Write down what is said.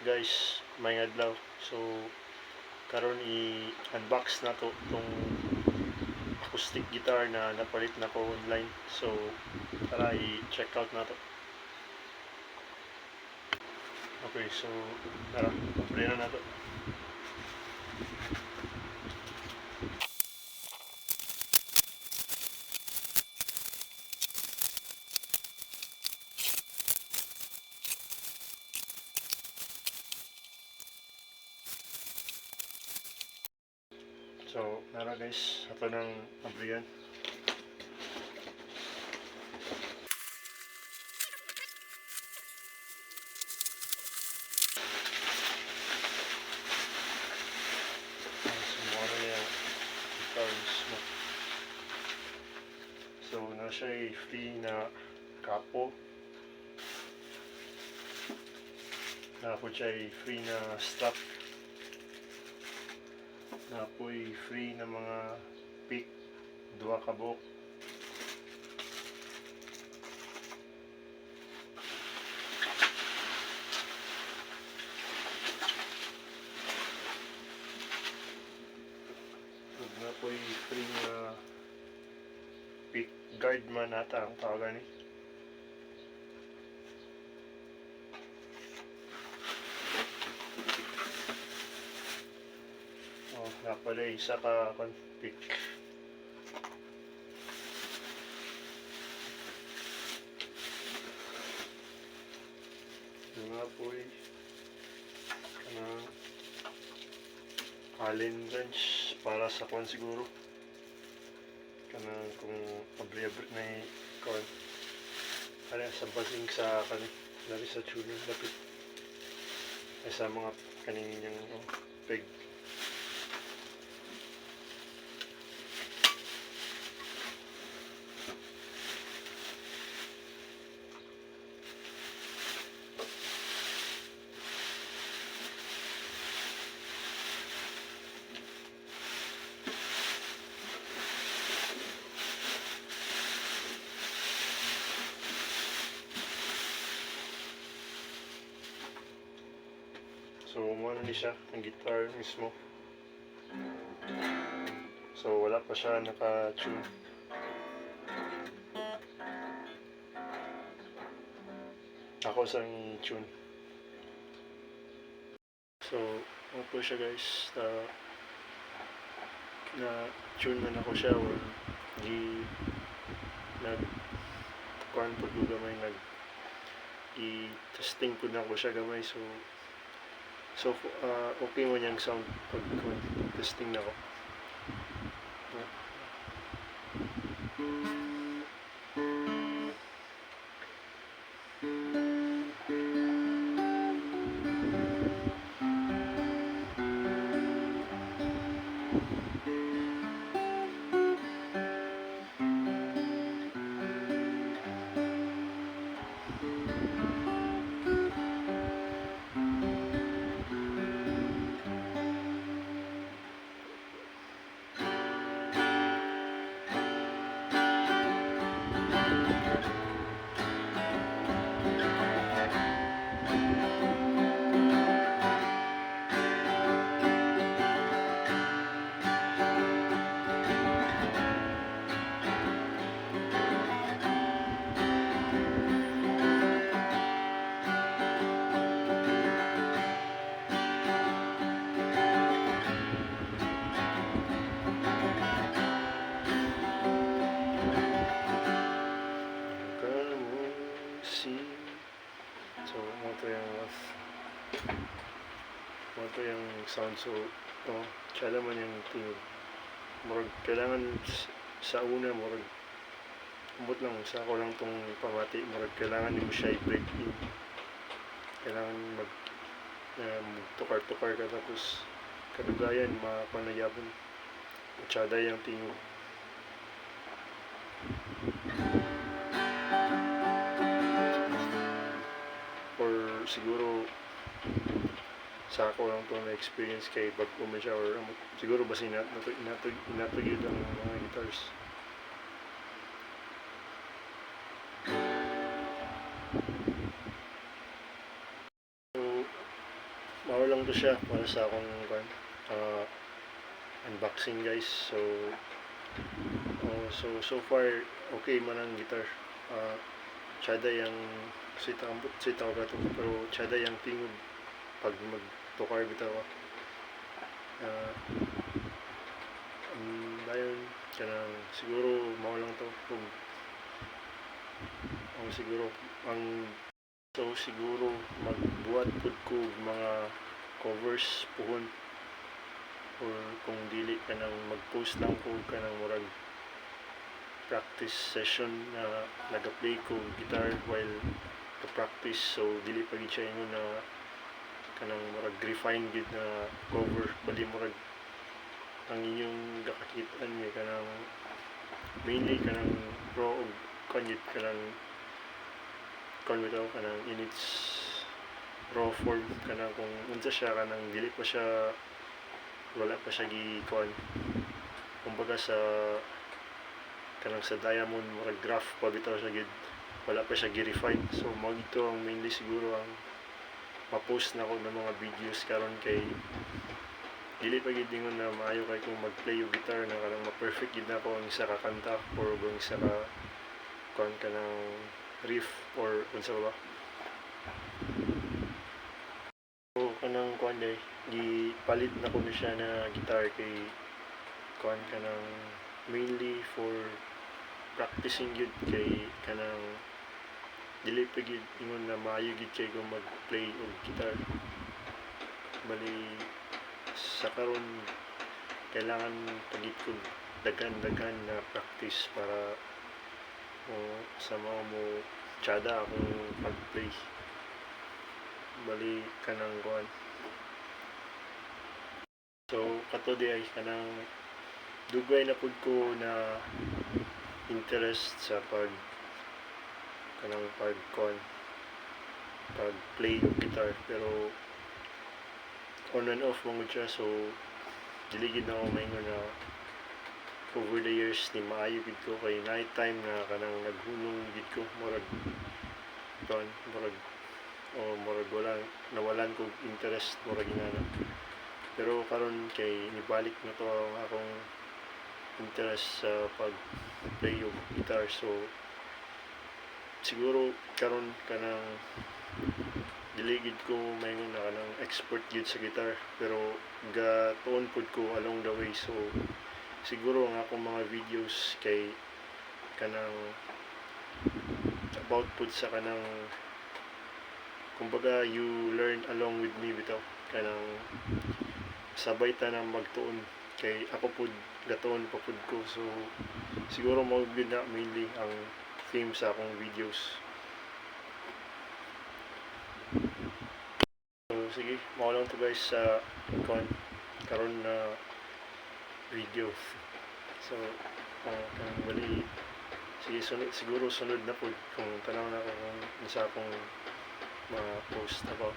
guys, may adlaw. So karon i-unbox na to itong acoustic guitar na napalit na ko online. So tara i-check out na to. Okay, so tara, play na to. So, nara guys, ato ng abriyan. Sumara na yung guitar mismo. So, na siya free na kapo. Na po siya free na strap. Na po free na mga pick, duwa ka buhok. Na po free na pick guard man nata ang tawagan ni. Oh, nga pala isa ka pick. Nga po kanang Allen wrench para sa kwan siguro. Kanang kung abri-abri na kwan. Ano sa basing sa kan dari sa tuning lapit. Ay sa mga kaning yung peg. So, ano ni siya, ang guitar mismo. So, wala pa siya naka-tune. Ako sa tune. So, ano po siya guys, na-tune man ako siya or nag-kuhan po gamay, i-testing po na ako siya gamay. So okay mo niyang sound pag testing na ako. So, ito yung sound. So, siya naman yung tunog. Murag, kailangan sa una, murag, umot lang, sa ako lang itong pamati, murag, kailangan mo siya i-break in. Kailangan tukar-tukar ka, tapos kadugayan, mapanayaban. Matsada yung tingog. Or siguro sa ako lang ito na-experience kay bago man siya or siguro basta inatugid ang mga guitars. So, lang to siya para sa akong uh, unboxing guys. So so far okay man ang guitar. Tsada yung sitaw ka to, pero tsada yung tingog pag magtukar bitaw ka. Dayon kanang siguro mao lang to kung siguro ang siguro magbuhat pud ko mga covers puhon, or kung dili ka nang mag-post lang ko kanang murag practice session na nag-play ko guitar while to practice. So dili pa gid siya ingon na kanang murag refine gid na cover, bali murag ang inyong gakakitaan niya kanang mainly kanang raw og kanyit kanang bitaw kanang in its raw form, kanang kung unsa siya kanang dili pa siya, wala pa siya gi-kuan kumbaga sa kanang sa diamond murag graph pa bitaw siya gid, wala pa siya gi-refine. So mao gito ang mainly siguro ang ma-post na ko ng mga videos karon, kay dili pa gid ingon na maayo kay kung mag-play yung guitar na kanang ma-perfect gid na ko ang isa ka kanta or ang isa ka kuan kanang riff or unsa ba. So kanang kuan day gipalit na ko na siya na guitar kay kuan kanang mainly for practicing gid, kay kanang dili pa gid ingon na maayo gid kay kung mag-play og guitar. Bali sa karon kailangan pagit ko daghan na practice para sa mga mo tsada akong pag-play. Bali kanang kuan, so kato di ay kanang dugay na pud ko na interest sa kanang pag play og guitar, pero on and off mong siya. So dili gid na ako maingon na over the years ni maayo gid ko, kay night time na kanang naghunong gid ko murag wala nawalan ko interest murag inana. Pero karon kay nibalik na to ang akong interest sa pag play og guitar. So siguro karon kanang dili gid ko maingon na kanang expert gid sa guitar, pero gatuon pud ko along the way. So siguro ang akong mga videos kay kanang about pud sa kanang kumbaga you learn along with me bitaw, kanang sabay ta na magtuon, kay ako pud gatuon pa pud ko. So siguro mo gid na mainly ang theme sa akong videos. So sige, mao lang to guys sa karon na video. So kanang bali sige, siguro sunod na po kung tanaw na ko kung sa akong mga post about